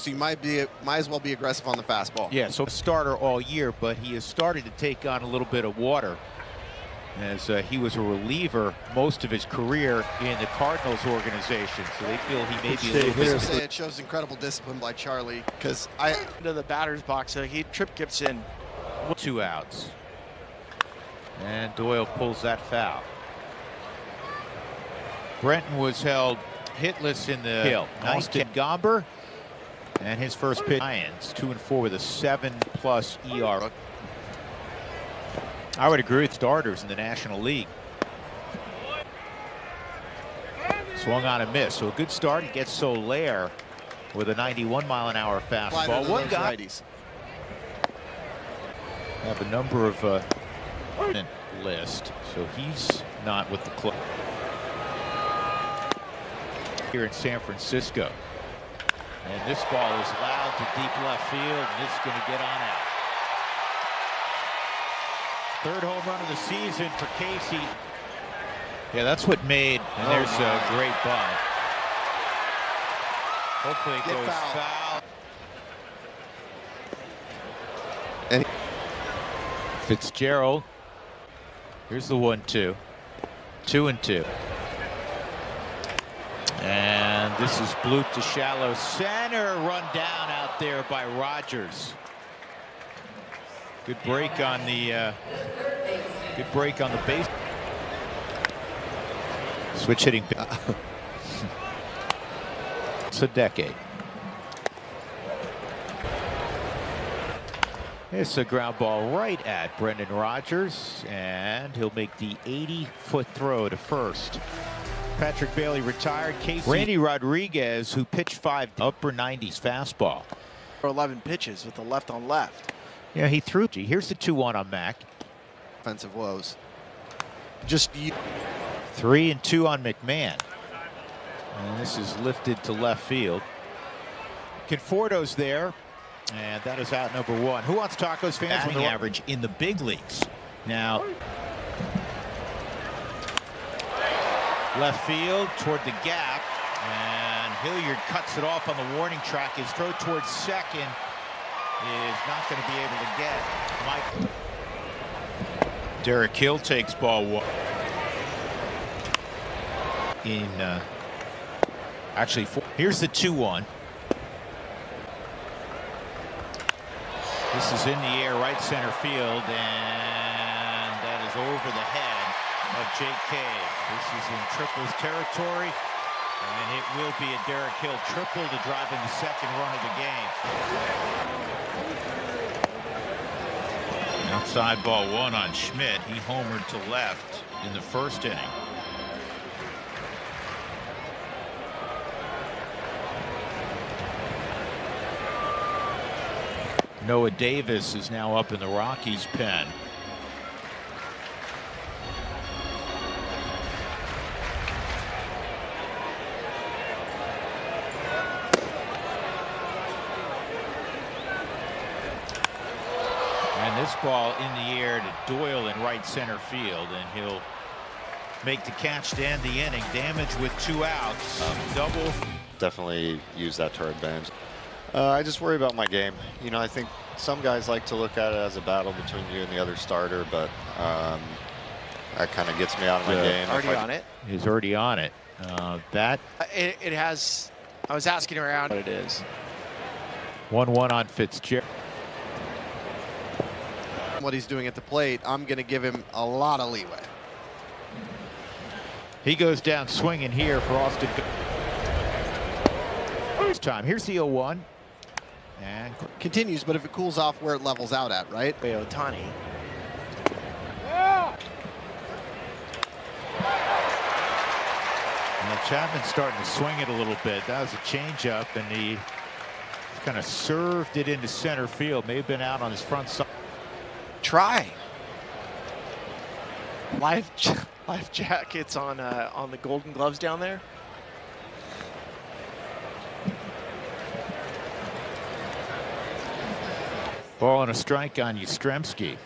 so you might as well be aggressive on the fastball. Yeah, so starter all year, but he has started to take on a little bit of water, as he was a reliever most of his career in the Cardinals organization, so they feel he may be a little bit. It shows incredible discipline by Charlie, because into the batter's box, he trip Gibson. 2 outs, and Doyle pulls that foul. Brenton was held hitless in the hill. Austin Gomber, and his first pitch. Lions 2-4 with a 7+ ERA. I would agree with starters in the National League. Swung on a miss, so a good start. He gets Soler with a 91-mile-an-hour fastball. One guy have a number of list, so he's not with the club here in San Francisco. And this ball is loud to deep left field, and this is going to get on out. Third home run of the season for Casey. Yeah, that's what made, and there's a great bunt. Hopefully it goes foul. And Fitzgerald. Here's the 1-2. 2-2. And this is blooped to shallow center. Run down out there by Rogers. Good break on the base. Switch hitting. It's a decade. It's a ground ball right at Brendan Rodgers, and he'll make the 80-foot throw to first. Patrick Bailey retired. Randy Rodriguez, who pitched 5 upper 90s fastball. 11 pitches with the left on left. Yeah, he threw. Here's the 2-1 on Mack. offensive woes. Just 3-2 on McMahon. And this is lifted to left field. Conforto's there, and that is out number 1. Who wants tacos, fans? Batting average in the big leagues. Now, left field toward the gap, and Hilliard cuts it off on the warning track. His throw towards second is not going to be able to get Mike. Derek Hill takes ball 1. In actually 4. Here's the 2-1. This is in the air, right center field, and that is over the head of Jake Cave. This is in triples territory, and it will be a Derek Hill triple to drive in the second run of the game. Outside ball 1 on Schmidt. He homered to left in the first inning. Noah Davis is now up in the Rockies pen. And this ball in the air to Doyle in right center field, and he'll make the catch to end the inning. Damage with 2 outs. Double. Definitely use that to our advantage. I just worry about my game. You know, I think some guys like to look at it as a battle between you and the other starter, but that kind of gets me out of my game. Already on it. He's already on it. That. It has. I was asking around what it is. 1-1 on Fitzgerald. what he's doing at the plate, I'm going to give him a lot of leeway. He goes down swinging here for Austin. Time. Here's the 0-1. And continues, but if it cools off where it levels out at, right? Ohtani. Now Chapman's starting to swing it a little bit. That was a changeup, and he kind of served it into center field. May have been out on his front side. Try. Life jackets on the Golden Gloves down there. Ball and a strike on Yastrzemski.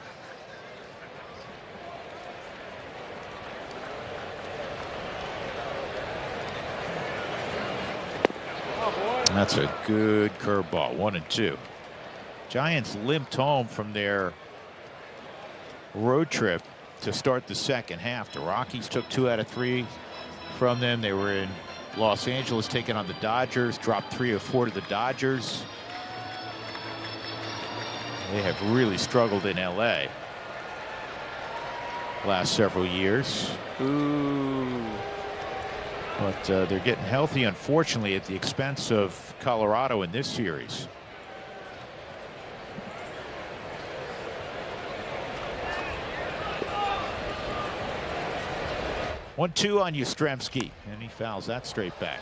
That's a good curveball. 1-2. Giants limped home from their road trip to start the second half. The Rockies took 2 out of 3 from them. They were in Los Angeles taking on the Dodgers, dropped 3 of 4 to the Dodgers. They have really struggled in LA last several years. Ooh. But they're getting healthy, unfortunately, at the expense of Colorado in this series. One-two on Yastrzemski, and he fouls that straight back.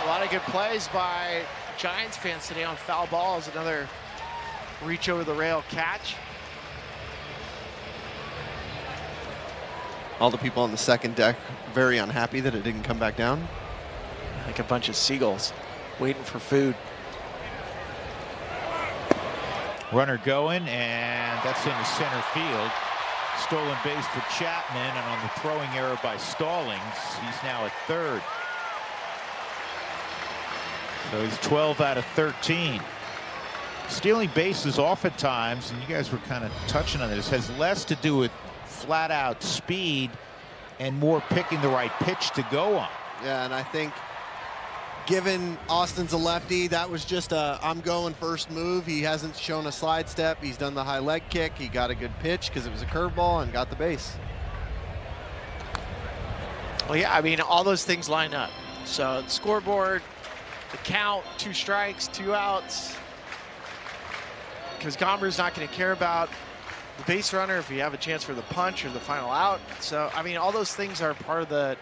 A lot of good plays by Giants fans today on foul balls. Another reach over the rail catch. All the people on the second deck very unhappy that it didn't come back down. Like a bunch of seagulls waiting for food. Runner going, and that's into center field. Stolen base for Chapman, and on the throwing error by Stallings, he's now at third. So he's 12 out of 13. Stealing bases oftentimes, and you guys were kind of touching on this, has less to do with flat out speed and more picking the right pitch to go on. Yeah, and I think given Austin's a lefty, that was just a I'm going first move. He hasn't shown a slide step. He's done the high leg kick. He got a good pitch because it was a curveball and got the base. Well, yeah, I mean, all those things line up. So the scoreboard, the count, 2 strikes, 2 outs. Because Gomber's not going to care about the base runner if you have a chance for the punch or the final out. So, I mean, all those things are part of the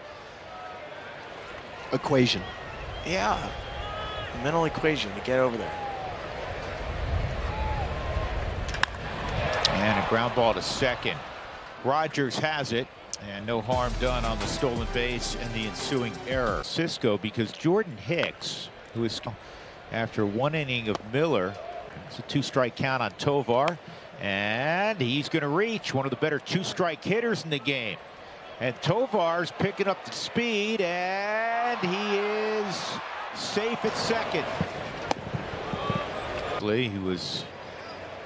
equation. Yeah, the mental equation to get over there. And a ground ball to second. Rogers has it, and no harm done on the stolen base and the ensuing error. Cisco, because Jordan Hicks, who is after 1 inning of Miller, it's a 2-strike count on Tovar, and he's going to reach one of the better 2-strike hitters in the game. And Tovar's picking up the speed, and he is safe at second. He was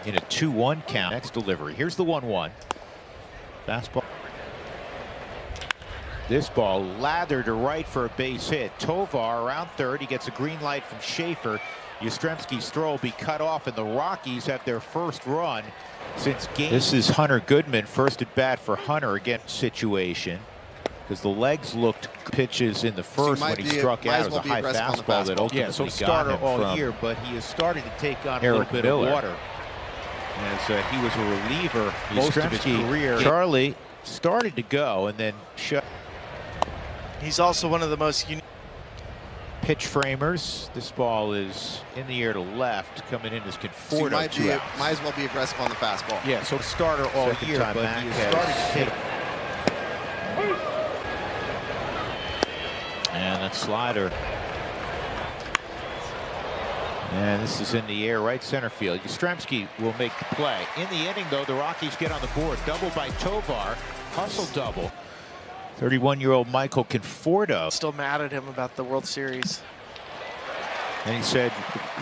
in a 2-1 count. Next delivery. Here's the 1-1. Fastball. This ball lathered to right for a base hit. Tovar around third. He gets a green light from Schaefer. Yastrzemski's throw will be cut off, and the Rockies have their first run since game. This is Hunter Goodman, first at bat for Hunter against situation, because the legs looked pitches in the first when he struck out. It was a high fastball that ultimately so got starter him all from year, but he is starting to take on Eric a little bit Miller. of water. As he was a reliever most of his Yastrzemski, career. Charlie started to go and then shut. He's also one of the most unique Pitch framers. This ball is in the air to left, coming in as Conforto. So might as well be aggressive on the fastball. Yeah, so starter all Second year, time but back he is has starting to hit take. And that slider. And this is in the air, right center field. Yastrzemski will make the play. In the inning, though, the Rockies get on the board. Double by Tovar. Hustle double. 31-year-old Michael Conforto. still mad at him about the World Series. And he said,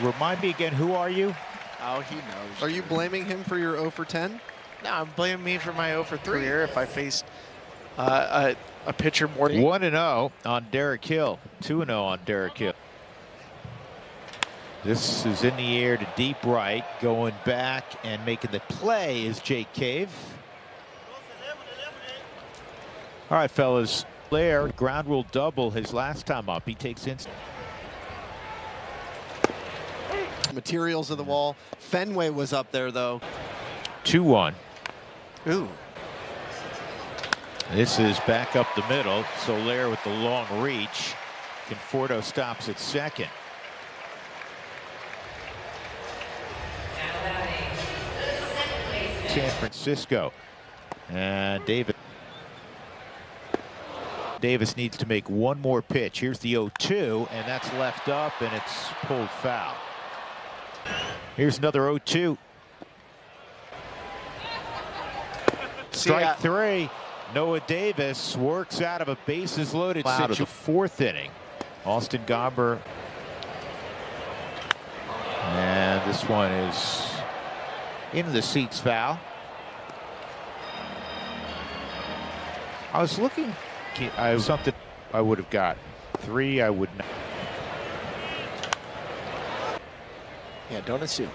remind me again, who are you? Oh, he knows. Are you blaming him for your 0 for 10? No, I'm blaming me for my 0 for 3 career if I faced a pitcher more. 1-0 on Derek Hill. 2-0 on Derek Hill. This is in the air to deep right. Going back and making the play is Jake Cave. All right, fellas. Blair, ground rule double his last time up. He takes in. Materials of the wall. Fenway was up there, though. 2-1. Ooh. This is back up the middle. Soler with the long reach. Conforto stops at second. San Francisco. And Davis needs to make one more pitch. Here's the 0-2, and that's left up, and it's pulled foul. Here's another 0-2. Strike 3. Noah Davis works out of a bases loaded situation. 4th inning. Austin Gomber This one is into the seats, foul. I was looking. Something I would have got. 3, I would not. Yeah, don't assume.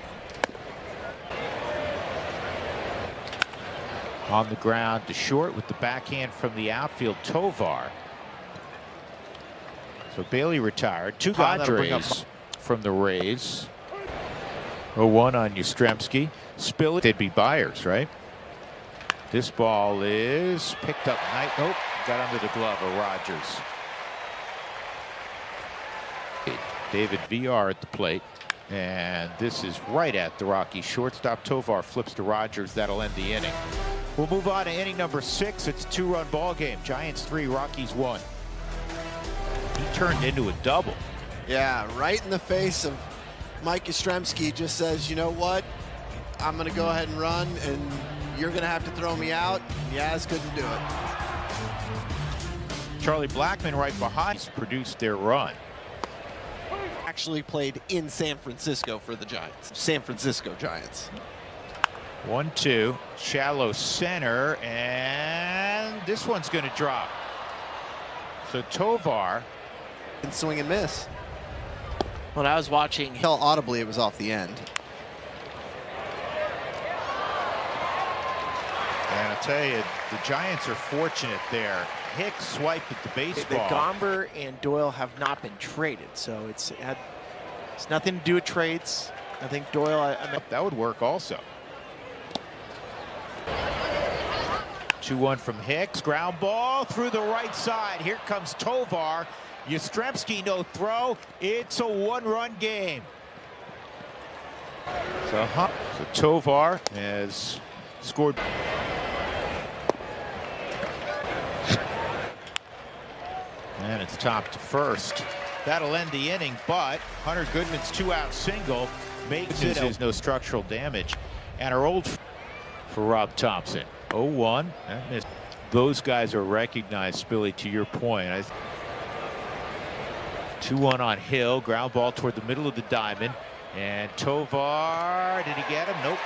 On the ground to short with the backhand from the outfield, Tovar. So Bailey retired. 2 Padres from the Rays. 0-1 on Yastrzemski. Spill it. They'd be buyers, right? This ball is picked up. Nope. Got under the glove of Rogers. David VR at the plate. And this is right at the Rockies shortstop. Tovar flips to Rogers. That'll end the inning. We'll move on to inning number 6. It's a 2-run ball game. Giants 3, Rockies 1. He turned into a double. Yeah, right in the face of Mike Yastrzemski. Just says, you know what? I'm going to go ahead and run, and you're going to have to throw me out. Yaz couldn't do it. Charlie Blackmon right behind produced their run. Actually played in San Francisco for the Giants. San Francisco Giants. 1-2, shallow center, and this one's going to drop. So Tovar. And swing and miss. When I was watching, Tell audibly it was off the end. And I'll tell you, the Giants are fortunate there. Hicks swiped at the baseball. Gomber and Doyle have not been traded, so it's nothing to do with trades. I think Doyle. That would work also. 2-1 from Hicks. Ground ball through the right side. Here comes Tovar. Yastrzemski no throw. It's a 1-run game. So Tovar has scored. And it's top to first. That'll end the inning, but Hunter Goodman's 2-out single makes it. There's no structural damage. And our old for Rob Thompson. 0-1. Those guys are recognized, Spilly, to your point. 2-1 on Hill. Ground ball toward the middle of the diamond. And Tovar, did he get him? Nope.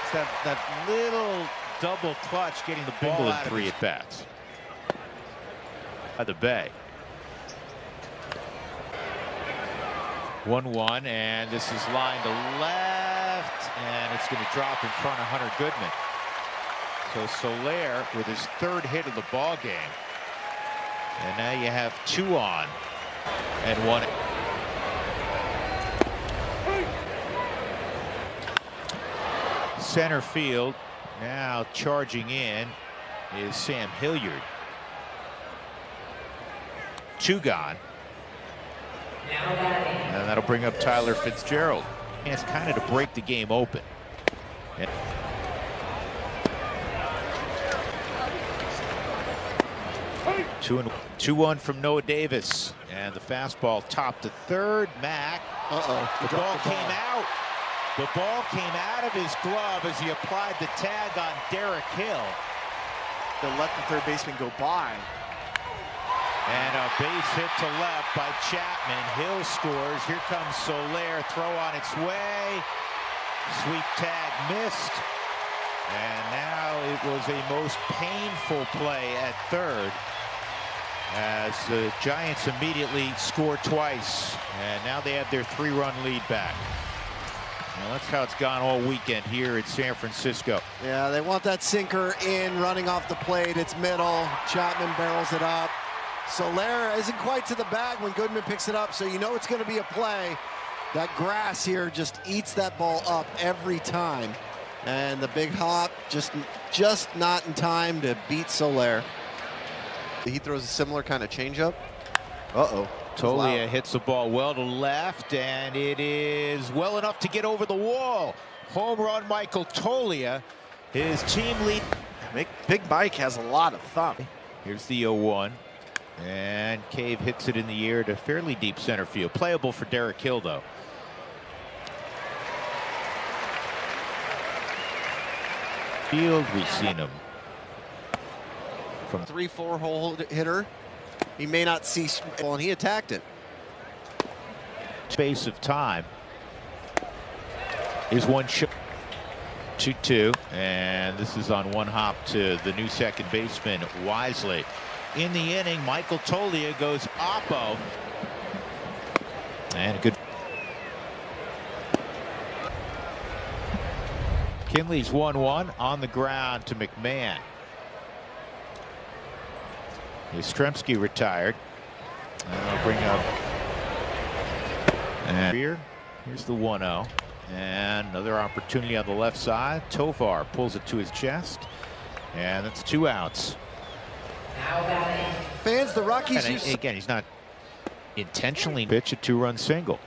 It's that little double clutch getting the ball out of 3 at-bats. By the Bay. 1-1, and this is lined to left, and it's going to drop in front of Hunter Goodman. So Soler with his 3rd hit of the ball game. And now you have 2 on and 1. Center field now charging in is Sam Hilliard. 2 gone. And that'll bring up Tyler Fitzgerald. And it's kind of to break the game open. 2-1 from Noah Davis. And the fastball top to third. Mack. The ball came out. The ball came out of his glove as he applied the tag on Derek Hill. They'll let the third baseman go by. And a base hit to left by Chapman. Hill scores. Here comes Soler. Throw on its way. Sweep tag missed. And now it was a most painful play at third as the Giants immediately score twice. And now they have their 3-run lead back. Well, that's how it's gone all weekend here in San Francisco. Yeah, they want that sinker in, running off the plate. It's middle. Chapman barrels it up. Soler isn't quite to the bag when Goodman picks it up, so you know it's going to be a play. That grass here just eats that ball up every time. And the big hop just not in time to beat Soler. He throws a similar kind of changeup. Tolia hits the ball well to left, and it is well enough to get over the wall. Home run, Michael Tolia. His team lead. Big Mike has a lot of thump. Here's the 0-1. And Cave hits it in the air to fairly deep center field. Playable for Derek Hill, though. Field, we've seen him. From 3-4 hole hitter. He may not see, and he attacked it. Space of time. is one shot. 2-2, and this is on one hop to the new second baseman Wisely. In the inning, Michael Toglia goes oppo, and good. Kinley's 1-1 on the ground to McMahon. Yastrzemski retired. And I'll bring up. And here's the 1-0. And another opportunity on the left side. Tovar pulls it to his chest. And that's 2 outs. Fans, the Rockies. And again, he's not intentionally pitch a 2-run single.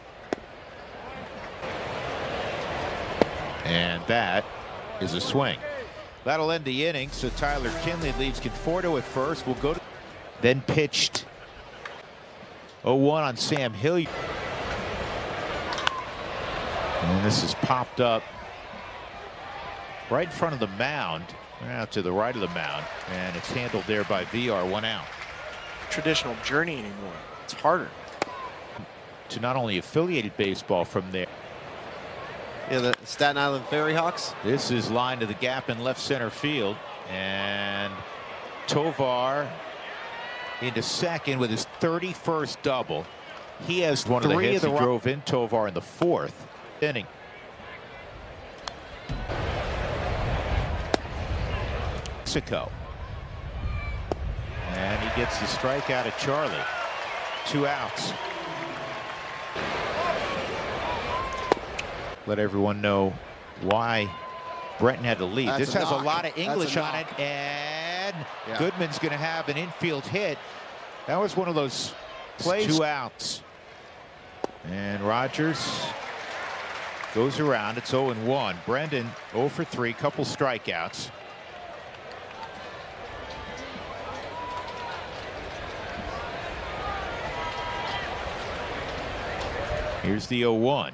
And that is a swing. That'll end the inning. So Tyler Kinley leaves Conforto at first. We'll go to. Then pitched 0-1 on Sam Hilliard. And this is popped up right in front of the mound, out to the right of the mound, and it's handled there by VR. 1 out. Traditional journey anymore. It's harder. To not only affiliated baseball from there. Yeah, the Staten Island Ferry Hawks. This is line to the gap in left center field, and Tovar into second with his 31st double. He has one of the hits. He drove in Tovar in the 4th inning. Mexico. And he gets the strikeout at Charlie. 2 outs. Let everyone know why Brenton had to leave. This has a lot of English on it, and Goodman's going to have an infield hit. That was one of those plays. 2 outs. And Rogers goes around. It's 0-1. Brendan 0 for 3, couple strikeouts. Here's the 0-1.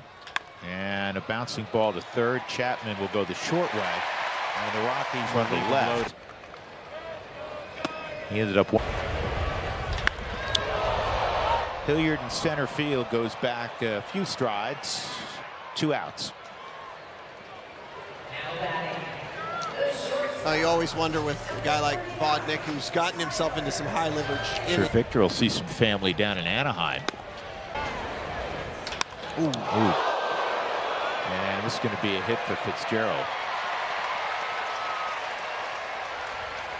And a bouncing ball to third. Chapman will go the short way. And the Rockies run the left. He ended up. Hilliard in center field goes back a few strides. 2 outs. You always wonder with a guy like Vodnik, who's gotten himself into some high leverage. Sure, Victor will see some family down in Anaheim. Ooh. Ooh. And this is going to be a hit for Fitzgerald.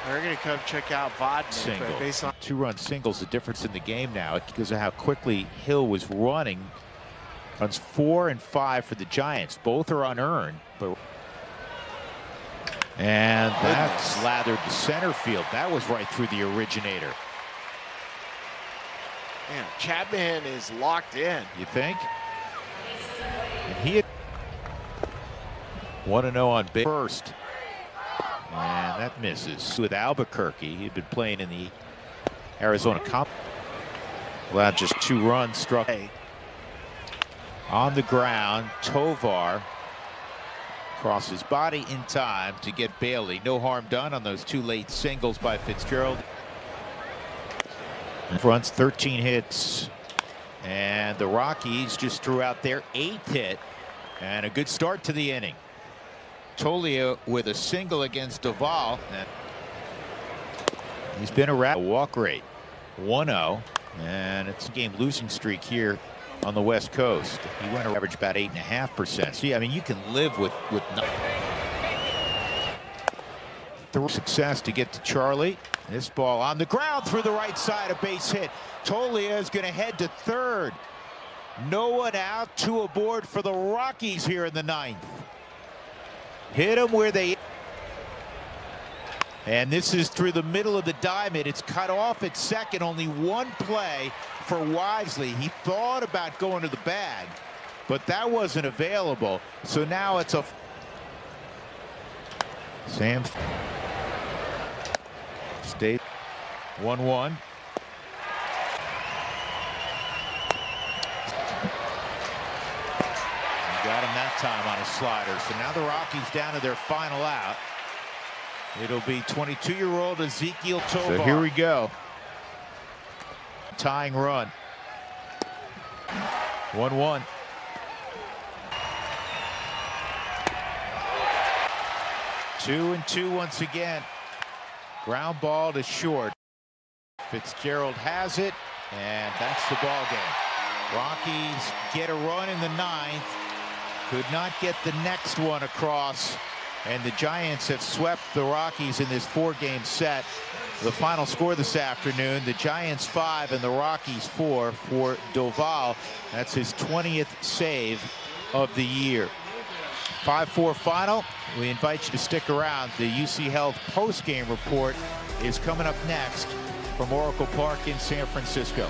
They're going to come check out Vodnik. Single. Based on 2-run singles, the difference in the game now because of how quickly Hill was running. Runs 4 and 5 for the Giants. Both are unearned. And that's slathered to center field. That was right through the originator. Man, Chapman is locked in. You think? And he had 1-0 on big first. And that misses with Albuquerque. He'd been playing in the Arizona Cup. Allowed just 2 runs, struck on the ground. Tovar crosses body in time to get Bailey. No harm done on those 2 late singles by Fitzgerald. Runs 13 hits. And the Rockies just threw out their 8th hit. And a good start to the inning. Toglia with a single against Duvall. He's been around. A walk rate 1-0, and it's a game losing streak here on the West Coast. He went average about 8.5%. So yeah, I mean, you can live with through success to get to Charlie. This ball on the ground through the right side, a base hit. Toglia is going to head to third. No one out, 2 aboard for the Rockies here in the 9th. Hit them where they. And this is through the middle of the diamond. It's cut off at second. Only 1 play for Wisely. He thought about going to the bag, but that wasn't available. So now it's a. Sam. State 1-1. Got him that time on a slider. So now the Rockies down to their final out. It'll be 22-year-old Ezekiel Tovar. So here we go. Tying run. 1-1. 2-2 once again. Ground ball to short. Fitzgerald has it, and that's the ball game. Rockies get a run in the 9th. Could not get the next one across, and the Giants have swept the Rockies in this 4-game set. The final score this afternoon, the Giants 5 and the Rockies 4 for Doval. That's his 20th save of the year. 5-4 final. We invite you to stick around. The UC Health post-game report is coming up next from Oracle Park in San Francisco.